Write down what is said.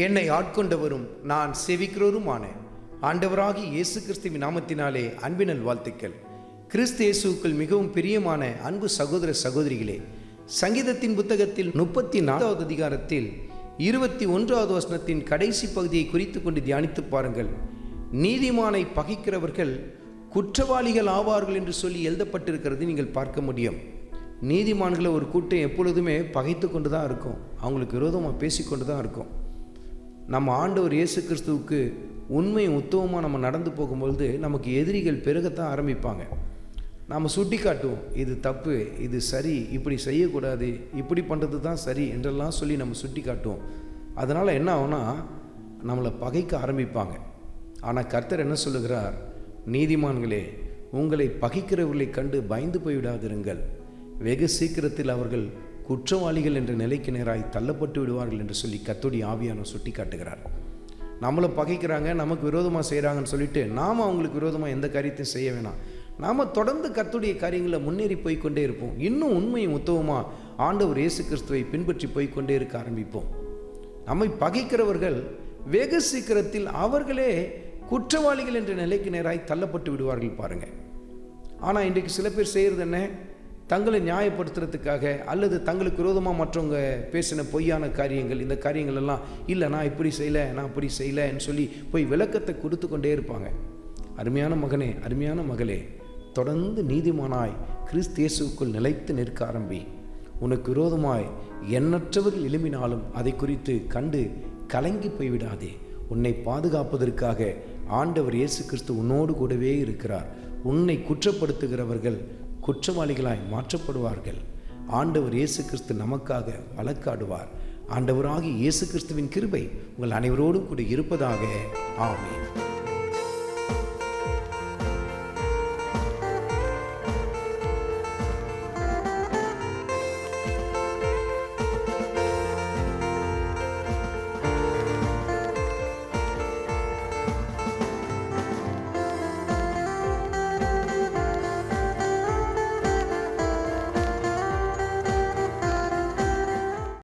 என்னை ஆட்கொண்டவரும் நான் சேவிக்கிறவருமான ஆண்டவராகிய இயேசு கிறிஸ்துவின் நாமத்தினாலே அன்பினல் வாழ்த்துக்கள். கிறிஸ்து இயேசுவுக்குள் மிகவும் பிரியமான அன்பு சகோதர சகோதரிகளே, சங்கீதத்தின் புத்தகத்தில் 34வது அதிகாரத்தில் 21வது வசனத்தின் கடைசி பகுதியை குறித்து கொண்டு தியானித்து பாருங்கள். நீதிமானை பகைக்கிறவர்கள் குற்றவாளிகள் ஆவார்கள் என்று சொல்லி எழுதப்பட்டிருக்கிறது நீங்கள் பார்க்க முடியும். நீதிமான்களை ஒரு கூட்டம் எப்பொழுதுமே பகைத்து கொண்டு தான் இருக்கும், அவங்களுக்கு விரோதமாக பேசிக்கொண்டு தான் இருக்கும். நம்ம ஆண்டவர் இயேசு கிறிஸ்துவுக்கு உண்மை உத்தவமாக நம்ம நடந்து போகும்பொழுது நமக்கு எதிரிகள் பெருகத்தான் ஆரம்பிப்பாங்க. நாம் சுட்டி காட்டுவோம், இது தப்பு, இது சரி, இப்படி செய்யக்கூடாது, இப்படி பண்ணுறது தான் சரி என்றெல்லாம் சொல்லி நம்ம சுட்டி காட்டுவோம். அதனால் என்ன ஆகும்னா நம்மளை பகைக்க ஆரம்பிப்பாங்க. ஆனால் கர்த்தர் என்ன சொல்லுகிறார்? நீதிமான்களே, உங்களை பகைக்கிறவர்களை கண்டு பயந்து போய்விடாதிருங்கள், வெகு சீக்கிரத்தில் அவர்கள் குற்றவாளிகள் என்ற நிலைக்கு நேராய் தள்ளப்பட்டு விடுவார்கள் என்று சொல்லி கர்த்தருடைய ஆவியானவர் சுட்டி காட்டுகிறார். நம்மளை பகைக்கிறாங்க, நமக்கு விரோதமாக செய்கிறாங்கன்னு சொல்லிட்டு நாம் அவங்களுக்கு விரோதமாக எந்த காரியத்தையும் செய்ய வேணாம். நாம் தொடர்ந்து கர்த்தருடைய காரியங்களை முன்னேறி போய்கொண்டே இருப்போம். இன்னும் உண்மையும் உத்தவமாக ஆண்டவர் இயேசு கிறிஸ்துவை பின்பற்றி போய்கொண்டே இருக்க ஆரம்பிப்போம். நம்மை பகைக்கிறவர்கள் வெகு சீக்கிரத்தில் அவர்களே குற்றவாளிகள் என்ற நிலைக்கு நேராய் தள்ளப்பட்டு விடுவார்கள் பாருங்கள். ஆனால் இன்றைக்கு சில பேர் செய்கிறது என்ன? தங்களை நியாயப்படுத்துறதுக்காக அல்லது தங்களுக்கு விரோதமாக மற்றவங்க பேசின பொய்யான காரியங்கள், இந்த காரியங்கள் எல்லாம் இல்லை, நான் இப்படி செய்யலை, நான் அப்படி செய்யலைன்னு சொல்லி போய் விளக்கத்தை கொடுத்து கொண்டே இருப்பாங்க. அருமையான மகனே, அருமையான மகளே, தொடர்ந்து நீதிமானாய் கிறிஸ்து இயேசுவுக்குள் நிலைத்து நிற்க ஆரம்பி. உனக்கு விரோதமாய் எண்ணற்றவர்கள் எழும்பினாலும் அதை குறித்து கண்டு கலங்கி போய்விடாதே. உன்னை பாதுகாப்பதற்காக ஆண்டவர் இயேசு கிறிஸ்து உன்னோடு கூடவே இருக்கிறார். உன்னை குற்றப்படுத்துகிறவர்கள் குற்றவாளிகளாய் மாற்றப்படுவார்கள். ஆண்டவர் இயேசு கிறிஸ்து நமக்காக வழக்காடுவார். ஆண்டவராகிய இயேசு கிறிஸ்துவின் கிருபை உங்கள் அனைவரோடும் கூட இருப்பதாக. ஆமென்.